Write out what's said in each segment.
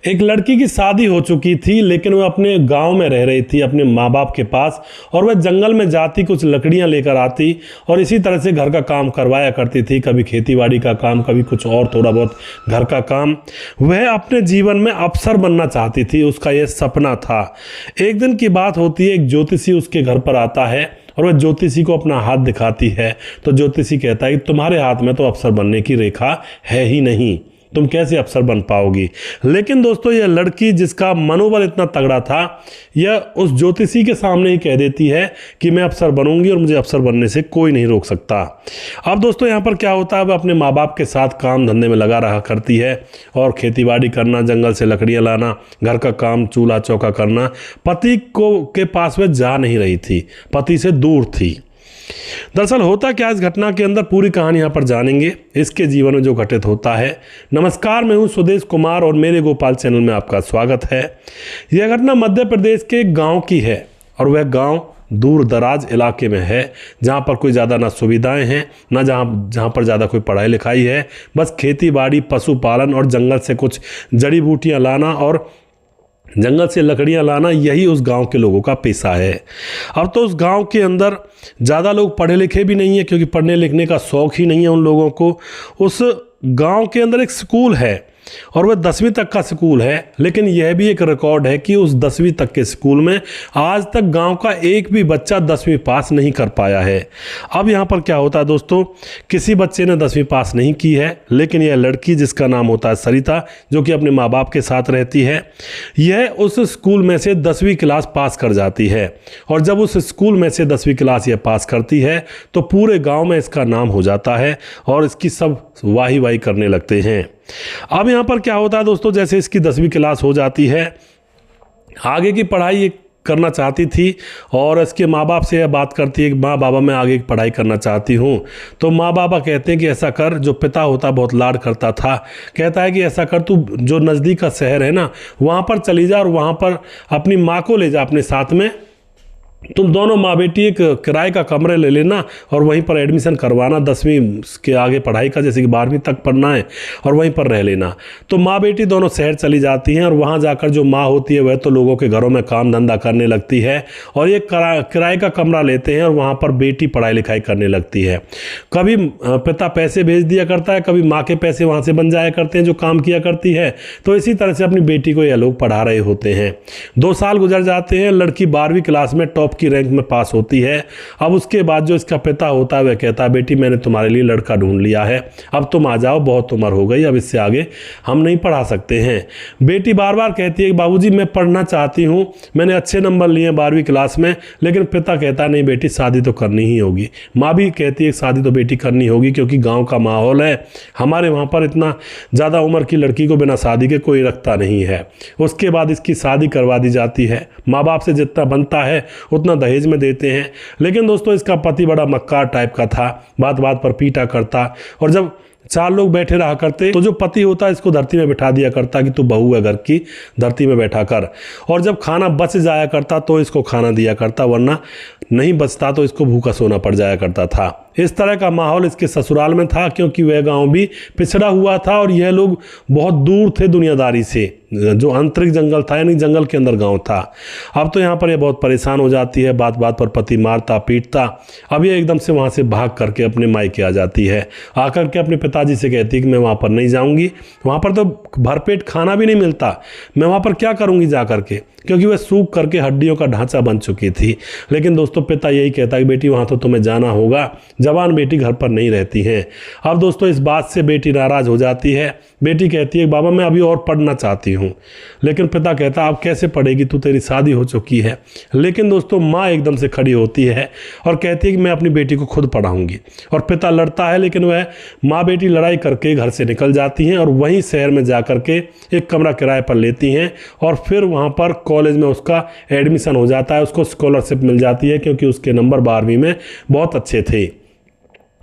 एक लड़की की शादी हो चुकी थी, लेकिन वह अपने गांव में रह रही थी अपने माँ बाप के पास। और वह जंगल में जाती, कुछ लकड़ियां लेकर आती और इसी तरह से घर का काम करवाया करती थी। कभी खेतीबाड़ी का काम, कभी कुछ और थोड़ा बहुत घर का काम। वह अपने जीवन में अफसर बनना चाहती थी, उसका यह सपना था। एक दिन की बात होती है, एक ज्योतिषी उसके घर पर आता है और वह ज्योतिषी को अपना हाथ दिखाती है। तो ज्योतिषी कहता है कि तुम्हारे हाथ में तो अफसर बनने की रेखा है ही नहीं, तुम कैसे अफसर बन पाओगी। लेकिन दोस्तों, यह लड़की जिसका मनोबल इतना तगड़ा था, यह उस ज्योतिषी के सामने ही कह देती है कि मैं अफसर बनूंगी और मुझे अफसर बनने से कोई नहीं रोक सकता। अब दोस्तों, यहाँ पर क्या होता है, वह अपने माँ बाप के साथ काम धंधे में लगा रहा करती है और खेतीबाड़ी करना, जंगल से लकड़ियाँ लाना, घर का काम, चूल्हा चौका करना। पति के पास वह जा नहीं रही थी, पति से दूर थी। दरअसल होता क्या इस घटना के अंदर, पूरी कहानी यहाँ पर जानेंगे, इसके जीवन में जो घटित होता है। नमस्कार, मैं हूँ सुदेश कुमार और मेरे गोपाल चैनल में आपका स्वागत है। यह घटना मध्य प्रदेश के एक गांव की है और वह गांव दूर दराज इलाके में है, जहाँ पर कोई ज़्यादा ना सुविधाएं हैं, ना जहाँ पर ज़्यादा कोई पढ़ाई लिखाई है। बस खेती बाड़ी, पशुपालन और जंगल से कुछ जड़ी बूटियाँ लाना और जंगल से लकड़ियाँ लाना, यही उस गांव के लोगों का पेशा है। अब तो उस गांव के अंदर ज़्यादा लोग पढ़े लिखे भी नहीं है, क्योंकि पढ़ने लिखने का शौक़ ही नहीं है उन लोगों को। उस गांव के अंदर एक स्कूल है और वह 10वीं तक का स्कूल है, लेकिन यह भी एक रिकॉर्ड है कि उस 10वीं तक के स्कूल में आज तक गांव का एक भी बच्चा 10वीं पास नहीं कर पाया है। अब यहाँ पर क्या होता है दोस्तों, किसी बच्चे ने 10वीं पास नहीं की है, लेकिन यह लड़की जिसका नाम होता है सरिता, जो कि अपने माँ बाप के साथ रहती है, यह उस स्कूल में से 10वीं क्लास पास कर जाती है। और जब उस स्कूल में से 10वीं क्लास यह पास करती है तो पूरे गाँव में इसका नाम हो जाता है और इसकी सब वाही वाही करने लगते हैं। अब यहाँ पर क्या होता है दोस्तों, जैसे इसकी 10वीं क्लास हो जाती है, आगे की पढ़ाई ये करना चाहती थी और इसके माँ बाप से यह बात करती है कि माँ बाबा मैं आगे की पढ़ाई करना चाहती हूँ। तो माँ बाबा कहते हैं कि ऐसा कर, जो पिता होता बहुत लाड करता था, कहता है कि ऐसा कर, तू जो नज़दीक का शहर है ना, वहाँ पर चली जा और वहाँ पर अपनी माँ को ले जा अपने साथ में। तुम दोनों माँ बेटी एक किराए का कमरे ले लेना और वहीं पर एडमिशन करवाना, 10वीं के आगे पढ़ाई का, जैसे कि 12वीं तक पढ़ना है, और वहीं पर रह लेना। तो माँ बेटी दोनों शहर चली जाती हैं और वहाँ जाकर जो माँ होती है वह तो लोगों के घरों में काम धंधा करने लगती है और ये किराए का कमरा लेते हैं और वहाँ पर बेटी पढ़ाई लिखाई करने लगती है। कभी पिता पैसे भेज दिया करता है, कभी माँ के पैसे वहाँ से बन जाया करते हैं जो काम किया करती है। तो इसी तरह से अपनी बेटी को यह लोग पढ़ा रहे होते हैं। 2 साल गुजर जाते हैं, लड़की 12वीं क्लास में टॉप की रैंक में पास होती है। अब उसके बाद जो इसका पिता होता है वह कहता है, बेटी मैंने तुम्हारे लिए लड़का ढूंढ लिया है, अब तुम आ जाओ, बहुत उम्र हो गई, अब इससे आगे हम नहीं पढ़ा सकते हैं। बेटी बार बार कहती है कि बाबूजी मैं पढ़ना चाहती हूँ, मैंने अच्छे नंबर लिए 12वीं क्लास में, लेकिन पिता कहता है नहीं बेटी शादी तो करनी ही होगी। माँ भी कहती है शादी तो बेटी करनी होगी, क्योंकि गाँव का माहौल है, हमारे वहाँ पर इतना ज़्यादा उम्र की लड़की को बिना शादी के कोई रखता नहीं है। उसके बाद इसकी शादी करवा दी जाती है, माँ बाप से जितना बनता है उतना दहेज में देते हैं। लेकिन दोस्तों, इसका पति बड़ा मक्कार टाइप का था, बात बात पर पीटा करता और जब 4 लोग बैठे रहा करते तो जो पति होता है इसको धरती में बिठा दिया करता कि तू बहू है घर की, धरती में बैठा कर। और जब खाना बच जाया करता तो इसको खाना दिया करता, वरना नहीं बचता तो इसको भूखा सोना पड़ जाया करता था। इस तरह का माहौल इसके ससुराल में था, क्योंकि वह गांव भी पिछड़ा हुआ था और यह लोग बहुत दूर थे दुनियादारी से। जो आंतरिक जंगल था, यानी जंगल के अंदर गांव था। अब तो यहाँ पर यह बहुत परेशान हो जाती है, बात बात पर पति मारता पीटता। अब ये एकदम से वहाँ से भाग करके अपने मायके आ जाती है। आकर के अपने पिताजी से कहती है कि मैं वहाँ पर नहीं जाऊँगी, वहाँ पर तो भरपेट खाना भी नहीं मिलता, मैं वहाँ पर क्या करूँगी जा करके, क्योंकि वह सूख करके हड्डियों का ढांचा बन चुकी थी। लेकिन दोस्तों, पिता यही कहता है कि बेटी वहाँ तो तुम्हें जाना होगा, जवान बेटी घर पर नहीं रहती हैं। अब दोस्तों, इस बात से बेटी नाराज़ हो जाती है। बेटी कहती है बाबा मैं अभी और पढ़ना चाहती हूँ, लेकिन पिता कहता अब कैसे पढ़ेगी, तू तेरी शादी हो चुकी है। लेकिन दोस्तों, माँ एकदम से खड़ी होती है और कहती है कि मैं अपनी बेटी को खुद पढ़ाऊंगी। और पिता लड़ता है, लेकिन वह माँ बेटी लड़ाई करके घर से निकल जाती हैं और वहीं शहर में जा करके एक कमरा किराए पर लेती हैं और फिर वहाँ पर कॉलेज में उसका एडमिशन हो जाता है। उसको स्कॉलरशिप मिल जाती है, क्योंकि उसके नंबर 12वीं में बहुत अच्छे थे।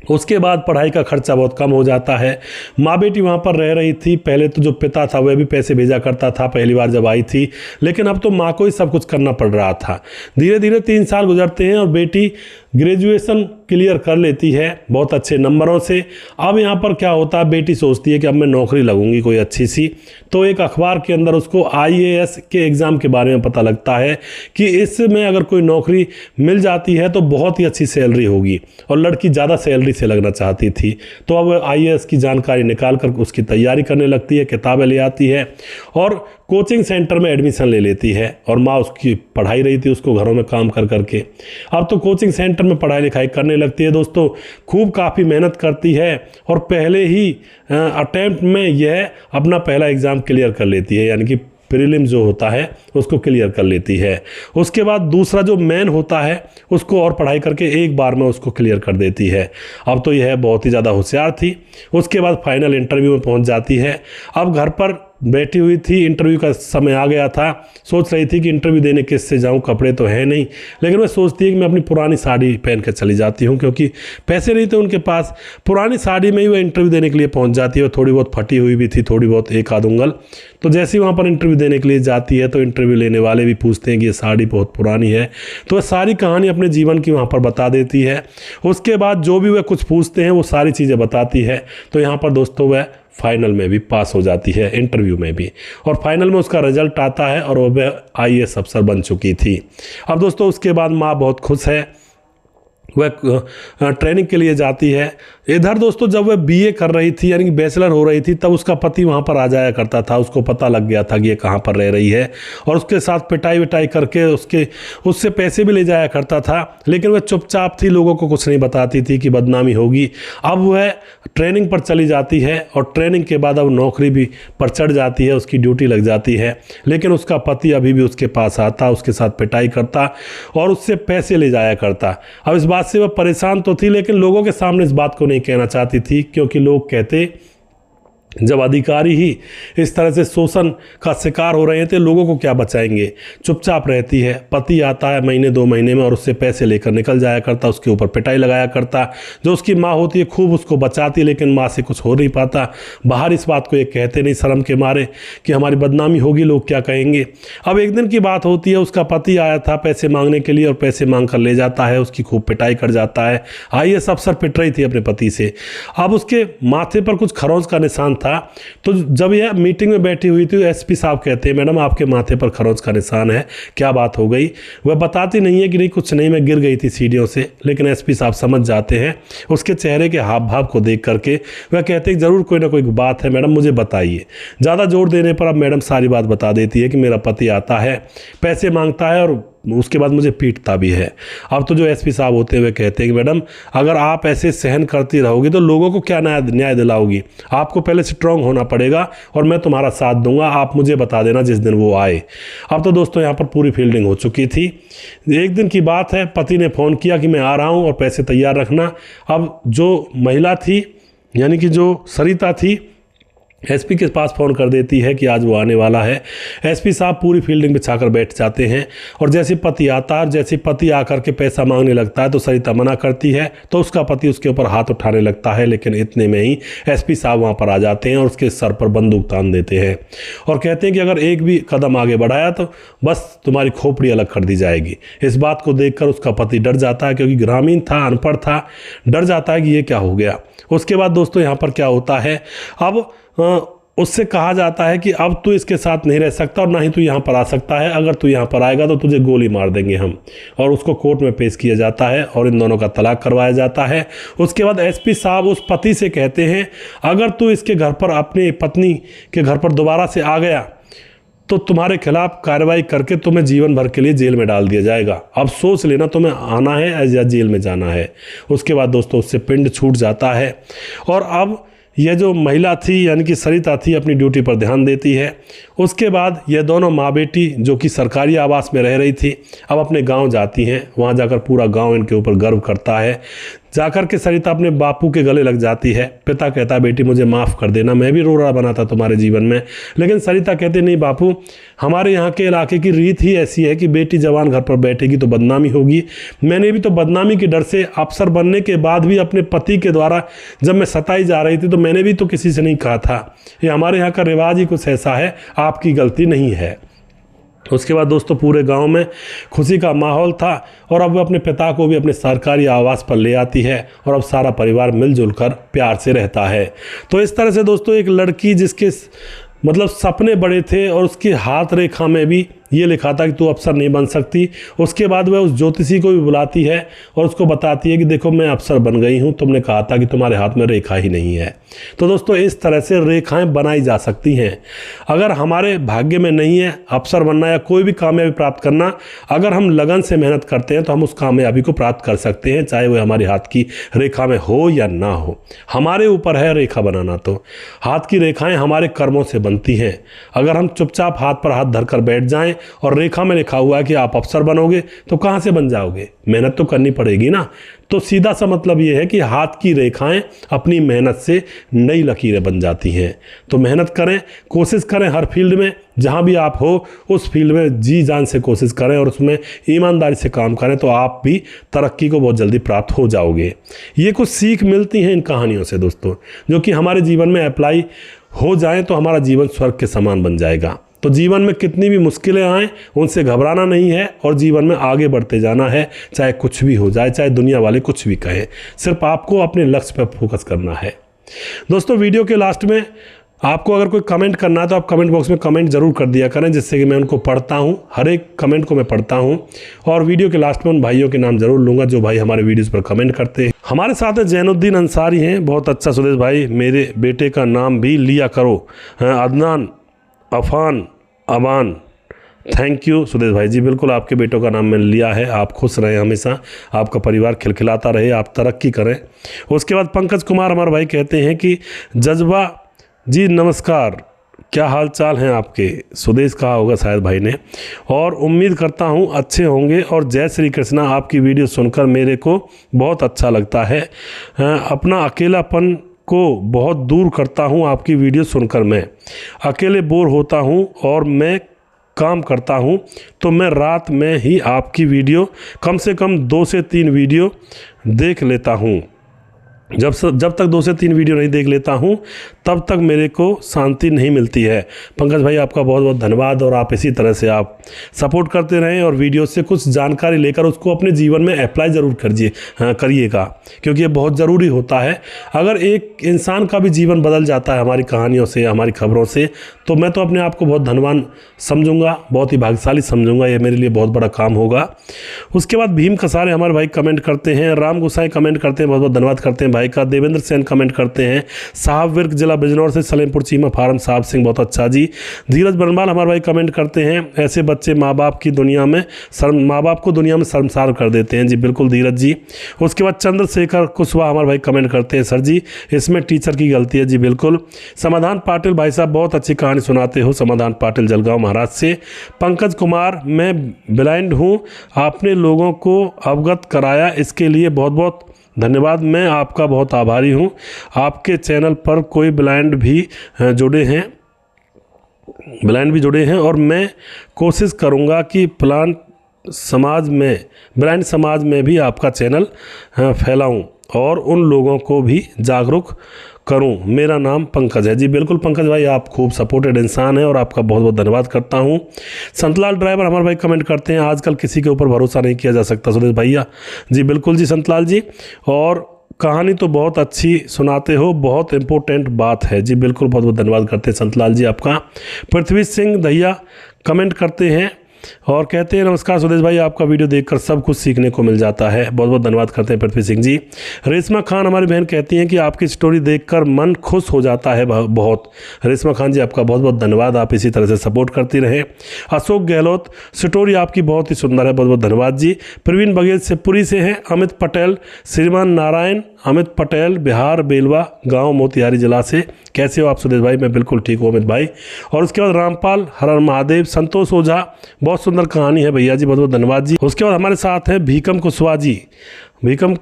उसके बाद पढ़ाई का खर्चा बहुत कम हो जाता है। माँ बेटी वहाँ पर रह रही थी। पहले तो जो पिता था वह भी पैसे भेजा करता था पहली बार जब आई थी, लेकिन अब तो माँ को ही सब कुछ करना पड़ रहा था। धीरे धीरे 3 साल गुजरते हैं और बेटी ग्रेजुएशन क्लियर कर लेती है बहुत अच्छे नंबरों से। अब यहाँ पर क्या होता है, बेटी सोचती है कि अब मैं नौकरी लगूंगी कोई अच्छी सी। तो एक अखबार के अंदर उसको IAS के एग्ज़ाम के बारे में पता लगता है कि इसमें अगर कोई नौकरी मिल जाती है तो बहुत ही अच्छी सैलरी होगी, और लड़की ज़्यादा सैलरी से लगना चाहती थी। तो अब IAS की जानकारी निकाल कर उसकी तैयारी करने लगती है, किताबें ले आती है और कोचिंग सेंटर में एडमिशन ले लेती है। और माँ उसकी पढ़ाई रही थी उसको घरों में काम कर करके। अब तो कोचिंग सेंटर में पढ़ाई लिखाई करने लगती है दोस्तों, खूब काफ़ी मेहनत करती है और पहले ही अटेम्प्ट में यह अपना पहला एग्ज़ाम क्लियर कर लेती है, यानी कि प्रीलिम जो होता है उसको क्लियर कर लेती है। उसके बाद दूसरा जो मेन होता है उसको और पढ़ाई करके एक बार में उसको क्लियर कर देती है। अब तो यह बहुत ही ज़्यादा होशियार थी। उसके बाद फाइनल इंटरव्यू में पहुंच जाती है। अब घर पर बैठी हुई थी, इंटरव्यू का समय आ गया था। सोच रही थी कि इंटरव्यू देने किससे जाऊं, कपड़े तो है नहीं, लेकिन वह सोचती है कि मैं अपनी पुरानी साड़ी पहन कर चली जाती हूं, क्योंकि पैसे नहीं थे उनके पास। पुरानी साड़ी में ही वह इंटरव्यू देने के लिए पहुंच जाती है। थोड़ी बहुत फटी हुई भी थी, थोड़ी बहुत एक आध उंगल। तो जैसे ही वहाँ पर इंटरव्यू देने के लिए जाती है तो इंटरव्यू लेने वाले भी पूछते हैं कि ये साड़ी बहुत पुरानी है, तो वह सारी कहानी अपने जीवन की वहाँ पर बता देती है। उसके बाद जो भी वह कुछ पूछते हैं वो सारी चीज़ें बताती है। तो यहाँ पर दोस्तों वह फाइनल में भी पास हो जाती है, इंटरव्यू में भी, और फाइनल में उसका रिजल्ट आता है और वह IAS अफसर बन चुकी थी। अब दोस्तों उसके बाद माँ बहुत खुश है, वह ट्रेनिंग के लिए जाती है। इधर दोस्तों जब वह BA कर रही थी, यानी कि बैचलर हो रही थी, तब उसका पति वहाँ पर आ जाया करता था। उसको पता लग गया था कि ये कहाँ पर रह रही है, और उसके साथ पिटाई विटाई करके उससे पैसे भी ले जाया करता था। लेकिन वह चुपचाप थी, लोगों को कुछ नहीं बताती थी कि बदनामी होगी। अब वह ट्रेनिंग पर चली जाती है और ट्रेनिंग के बाद अब नौकरी भी पर चढ़ जाती है, उसकी ड्यूटी लग जाती है। लेकिन उसका पति अभी भी उसके पास आता, उसके साथ पिटाई करता और उससे पैसे ले जाया करता। अब इस बात से वह परेशान तो थी, लेकिन लोगों के सामने इस बात को नहीं कहना चाहती थी, क्योंकि लोग कहते जब अधिकारी ही इस तरह से शोषण का शिकार हो रहे थे, लोगों को क्या बचाएंगे। चुपचाप रहती है। पति आता है महीने 2 महीने में और उससे पैसे लेकर निकल जाया करता, उसके ऊपर पिटाई लगाया करता। जो उसकी माँ होती है खूब उसको बचाती, लेकिन माँ से कुछ हो नहीं पाता। बाहर इस बात को ये कहते नहीं शर्म के मारे कि हमारी बदनामी होगी, लोग क्या कहेंगे। अब एक दिन की बात होती है, उसका पति आया था पैसे मांगने के लिए और पैसे मांग कर ले जाता है, उसकी खूब पिटाई कर जाता है। IAS अफसर पिट रही थी अपने पति से। अब उसके माथे पर कुछ खरोंच का निशान था। तो जब यह मीटिंग में बैठी हुई थी, SP साहब कहते हैं मैडम आपके माथे पर खरोंच का निशान है, क्या बात हो गई। वह बताती नहीं है कि नहीं कुछ नहीं, मैं गिर गई थी सीढ़ियों से। लेकिन SP साहब समझ जाते हैं उसके चेहरे के हाव भाव को देख करके। वह कहते हैं जरूर कोई ना कोई बात है मैडम, मुझे बताइए। ज़्यादा जोर देने पर अब मैडम सारी बात बता देती है कि मेरा पति आता है, पैसे मांगता है और उसके बाद मुझे पीटता भी है। अब तो जो SP साहब होते हैं वे कहते हैं कि मैडम अगर आप ऐसे सहन करती रहोगी तो लोगों को क्या न्याय दिलाओगी। आपको पहले स्ट्रांग होना पड़ेगा और मैं तुम्हारा साथ दूंगा, आप मुझे बता देना जिस दिन वो आए। अब तो दोस्तों यहाँ पर पूरी फील्डिंग हो चुकी थी। एक दिन की बात है, पति ने फ़ोन किया कि मैं आ रहा हूँ और पैसे तैयार रखना। अब जो महिला थी, यानी कि जो सरिता थी, SP के पास फ़ोन कर देती है कि आज वो आने वाला है। SP साहब पूरी फील्डिंग बिछाकर बैठ जाते हैं और जैसे पति आता है, जैसे पति आकर के पैसा मांगने लगता है तो सरिता मना करती है, तो उसका पति उसके ऊपर हाथ उठाने लगता है। लेकिन इतने में ही SP साहब वहाँ पर आ जाते हैं और उसके सर पर बंदूक तान देते हैं और कहते हैं कि अगर एक भी कदम आगे बढ़ाया तो बस तुम्हारी खोपड़ी अलग कर दी जाएगी। इस बात को देखकर उसका पति डर जाता है, क्योंकि ग्रामीण था, अनपढ़ था, डर जाता है कि ये क्या हो गया। उसके बाद दोस्तों यहाँ पर क्या होता है, अब उससे कहा जाता है कि अब तू इसके साथ नहीं रह सकता और ना ही तू यहाँ पर आ सकता है। अगर तू यहाँ पर आएगा तो तुझे गोली मार देंगे हम। और उसको कोर्ट में पेश किया जाता है और इन दोनों का तलाक करवाया जाता है। उसके बाद SP साहब उस पति से कहते हैं अगर तू इसके घर पर, अपनी पत्नी के घर पर दोबारा से आ गया तो तुम्हारे खिलाफ कार्रवाई करके तुम्हें जीवन भर के लिए जेल में डाल दिया जाएगा। अब सोच लेना तुम्हें आना है या जेल में जाना है। उसके बाद दोस्तों उससे पिंड छूट जाता है और अब यह जो महिला थी यानी कि सरिता थी अपनी ड्यूटी पर ध्यान देती है। उसके बाद ये दोनों माँ बेटी जो कि सरकारी आवास में रह रही थी अब अपने गांव जाती हैं। वहां जाकर पूरा गांव इनके ऊपर गर्व करता है। जाकर के सरिता अपने बापू के गले लग जाती है। पिता कहता है बेटी मुझे माफ़ कर देना, मैं भी रो रहा बना था तुम्हारे जीवन में। लेकिन सरिता कहते नहीं बापू, हमारे यहाँ के इलाके की रीत ही ऐसी है कि बेटी जवान घर पर बैठेगी तो बदनामी होगी। मैंने भी तो बदनामी के डर से अफसर बनने के बाद भी अपने पति के द्वारा जब मैं सताई जा रही थी तो मैंने भी तो किसी से नहीं कहा था। ये हमारे यहाँ का रिवाज ही कुछ ऐसा है, आपकी गलती नहीं है। उसके बाद दोस्तों पूरे गांव में खुशी का माहौल था और अब वो अपने पिता को भी अपने सरकारी आवास पर ले आती है और अब सारा परिवार मिलजुल कर प्यार से रहता है। तो इस तरह से दोस्तों एक लड़की जिसके मतलब सपने बड़े थे और उसकी हाथ रेखा में भी ये लिखा था कि तू अफसर नहीं बन सकती, उसके बाद वह उस ज्योतिषी को भी बुलाती है और उसको बताती है कि देखो मैं अफसर बन गई हूँ, तुमने कहा था कि तुम्हारे हाथ में रेखा ही नहीं है। तो दोस्तों इस तरह से रेखाएं बनाई जा सकती हैं। अगर हमारे भाग्य में नहीं है अफसर बनना या कोई भी कामयाबी प्राप्त करना, अगर हम लगन से मेहनत करते हैं तो हम उस कामयाबी को प्राप्त कर सकते हैं, चाहे वह हमारे हाथ की रेखा में हो या ना हो। हमारे ऊपर है रेखा बनाना। तो हाथ की रेखाएं हमारे कर्मों से बनती हैं। अगर हम चुपचाप हाथ पर हाथ धरकर बैठ जाएं और रेखा में लिखा हुआ है कि आप अफसर बनोगे, तो कहाँ से बन जाओगे? मेहनत तो करनी पड़ेगी ना। तो सीधा सा मतलब ये है कि हाथ की रेखाएं अपनी मेहनत से नई लकीरें बन जाती हैं। तो मेहनत करें, कोशिश करें हर फील्ड में, जहाँ भी आप हो उस फील्ड में जी जान से कोशिश करें और उसमें ईमानदारी से काम करें, तो आप भी तरक्की को बहुत जल्दी प्राप्त हो जाओगे। ये कुछ सीख मिलती हैं इन कहानियों से दोस्तों, जो कि हमारे जीवन में अप्लाई हो जाए तो हमारा जीवन स्वर्ग के समान बन जाएगा। तो जीवन में कितनी भी मुश्किलें आएँ उनसे घबराना नहीं है और जीवन में आगे बढ़ते जाना है, चाहे कुछ भी हो जाए, चाहे दुनिया वाले कुछ भी कहें। सिर्फ आपको अपने लक्ष्य पर फोकस करना है। दोस्तों वीडियो के लास्ट में आपको अगर कोई कमेंट करना है तो आप कमेंट बॉक्स में कमेंट जरूर कर दिया करें, जिससे कि मैं उनको पढ़ता हूं। हर एक कमेंट को मैं पढ़ता हूं और वीडियो के लास्ट में उन भाइयों के नाम जरूर लूँगा जो भाई हमारे वीडियोस पर कमेंट करते हैं। हमारे साथ हैं जैनुद्दीन अंसारी हैं, बहुत अच्छा सुदेश भाई, मेरे बेटे का नाम भी लिया करो। अदनान, अफान, अबान, थैंक यू सुदेश भाई जी, बिल्कुल आपके बेटों का नाम मैंने लिया है। आप खुश रहें हमेशा, आपका परिवार खिलखिलाता रहे, आप तरक्की करें। उसके बाद पंकज कुमार हमारे भाई कहते हैं कि जज्बा जी नमस्कार, क्या हाल चाल हैं आपके? सुदेश कहा होगा शायद भाई ने, और उम्मीद करता हूं अच्छे होंगे। और जय श्री कृष्णा, आपकी वीडियो सुनकर मेरे को बहुत अच्छा लगता है। अपना अकेलापन को बहुत दूर करता हूं आपकी वीडियो सुनकर। मैं अकेले बोर होता हूं और मैं काम करता हूं तो मैं रात में ही आपकी वीडियो कम से कम 2 से 3 वीडियो देख लेता हूं। जब तक 2 से 3 वीडियो नहीं देख लेता हूं तब तक मेरे को शांति नहीं मिलती है। पंकज भाई आपका बहुत बहुत धन्यवाद, और आप इसी तरह से आप सपोर्ट करते रहें और वीडियो से कुछ जानकारी लेकर उसको अपने जीवन में अप्लाई ज़रूर करिएगा, क्योंकि ये बहुत ज़रूरी होता है। अगर एक इंसान का भी जीवन बदल जाता है हमारी कहानियों से, हमारी खबरों से, तो मैं तो अपने आप को बहुत धनवान समझूंगा, बहुत ही भाग्यशाली समझूंगा। ये मेरे लिए बहुत बड़ा काम होगा। उसके बाद भीम कसारे हमारे भाई कमेंट करते हैं, राम गोसाई कमेंट करते हैं, बहुत बहुत धन्यवाद करते हैं भाई का। देवेंद्र सेन कमेंट करते हैं, साहब विर्क जिला बिजनौर से सलेमपुर चीमा फार्म साहब सिंह, बहुत अच्छा जी। धीरज बनवाल हमारे भाई कमेंट करते हैं, ऐसे बच्चे माँ बाप को दुनिया में शर्मसार कर देते हैं। जी बिल्कुल धीरज जी। उसके बाद चंद्रशेखर कुशवाहा हमारे भाई कमेंट करते हैं, सर जी इसमें टीचर की गलती है। जी बिल्कुल। समाधान पाटिल भाई साहब बहुत अच्छी कहानी सुनाते हो, समाधान पाटिल जलगांव महाराज से। पंकज कुमार, मैं ब्लाइंड हूँ, आपने लोगों को अवगत कराया, इसके लिए बहुत बहुत धन्यवाद। मैं आपका बहुत आभारी हूँ। आपके चैनल पर कोई ब्लाइंड भी जुड़े हैं और मैं कोशिश करूँगा कि ब्लाइंड समाज में भी आपका चैनल फैलाऊँ और उन लोगों को भी जागरूक करूं। मेरा नाम पंकज है। जी बिल्कुल पंकज भाई, आप खूब सपोर्टेड इंसान हैं और आपका बहुत बहुत धन्यवाद करता हूं। संतलाल ड्राइवर हमारे भाई कमेंट करते हैं, आजकल किसी के ऊपर भरोसा नहीं किया जा सकता सुदेश भैया। जी बिल्कुल जी संतलाल जी, और कहानी तो बहुत अच्छी सुनाते हो, बहुत इम्पोर्टेंट बात है। जी बिल्कुल, बहुत बहुत धन्यवाद करते हैं संतलाल जी आपका। पृथ्वी सिंह दहिया कमेंट करते हैं और कहते हैं, नमस्कार सुदेश भाई, आपका वीडियो देखकर सब कुछ सीखने को मिल जाता है। बहुत बहुत धन्यवाद करते हैं पृथ्वी सिंह जी। रेशमा खान हमारी बहन कहती हैं कि आपकी स्टोरी देखकर मन खुश हो जाता है बहुत। रेशमा खान जी आपका बहुत बहुत धन्यवाद, आप इसी तरह से सपोर्ट करती रहें। अशोक गहलोत, स्टोरी आपकी बहुत ही सुंदर है, बहुत बहुत धन्यवाद जी। प्रवीण बघेल से पुरी से हैं। अमित पटेल, श्रीमान नारायण अमित पटेल, बिहार बेलवा गाँव मोतिहारी जिला से। कैसे हो आप सुदेश भाई? मैं बिल्कुल ठीक हूँ अमित भाई। और उसके बाद रामपाल, हर हर महादेव, संतोष ओझा, बहुत सुंदर कहानी है भैया जी, बहुत बहुत धन्यवाद जी। उसके बाद हमारे साथ है भीकम कुशवाहा जी, भीकम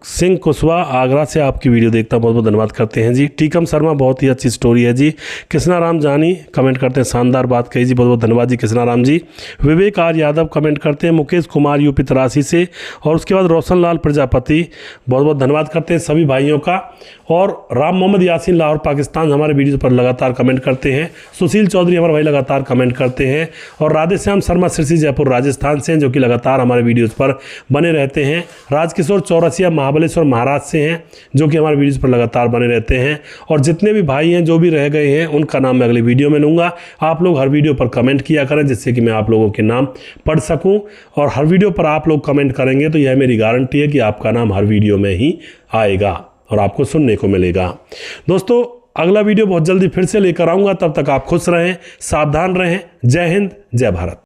सिंह कुशवाहा आगरा से आपकी वीडियो देखता हूं, बहुत बहुत धन्यवाद करते हैं जी। टीकम शर्मा बहुत ही अच्छी स्टोरी है जी। कृष्णा राम जानी कमेंट करते हैं, शानदार बात कही जी, बहुत बहुत धन्यवाद जी कृष्णा राम जी। विवेक आर यादव कमेंट करते हैं, मुकेश कुमार यूपी तरासी से, और उसके बाद रोशन लाल प्रजापति, बहुत बहुत धन्यवाद करते हैं सभी भाइयों का। और राम मोहम्मद यासीन लाहौर पाकिस्तान हमारे वीडियो पर लगातार कमेंट करते हैं। सुशील चौधरी हमारे भाई लगातार कमेंट करते हैं। और राधेश्याम शर्मा सिरसी जयपुर राजस्थान से हैं, जो कि लगातार हमारे वीडियोज़ पर बने रहते हैं। राजकिशोर चौरसिया महाबलेश्वर महाराष्ट्र से हैं, जो कि हमारे वीडियोज़ पर लगातार बने रहते हैं। और जितने भी भाई हैं जो भी रह गए हैं उनका नाम मैं अगली वीडियो में लूँगा। आप लोग हर वीडियो पर कमेंट किया करें, जिससे कि मैं आप लोगों के नाम पढ़ सकूँ। और हर वीडियो पर आप लोग कमेंट करेंगे तो यह मेरी गारंटी है कि आपका नाम हर वीडियो में ही आएगा और आपको सुनने को मिलेगा। दोस्तों, अगला वीडियो बहुत जल्दी फिर से लेकर आऊँगा, तब तक आप खुश रहें, सावधान रहें। जय हिंद, जय भारत।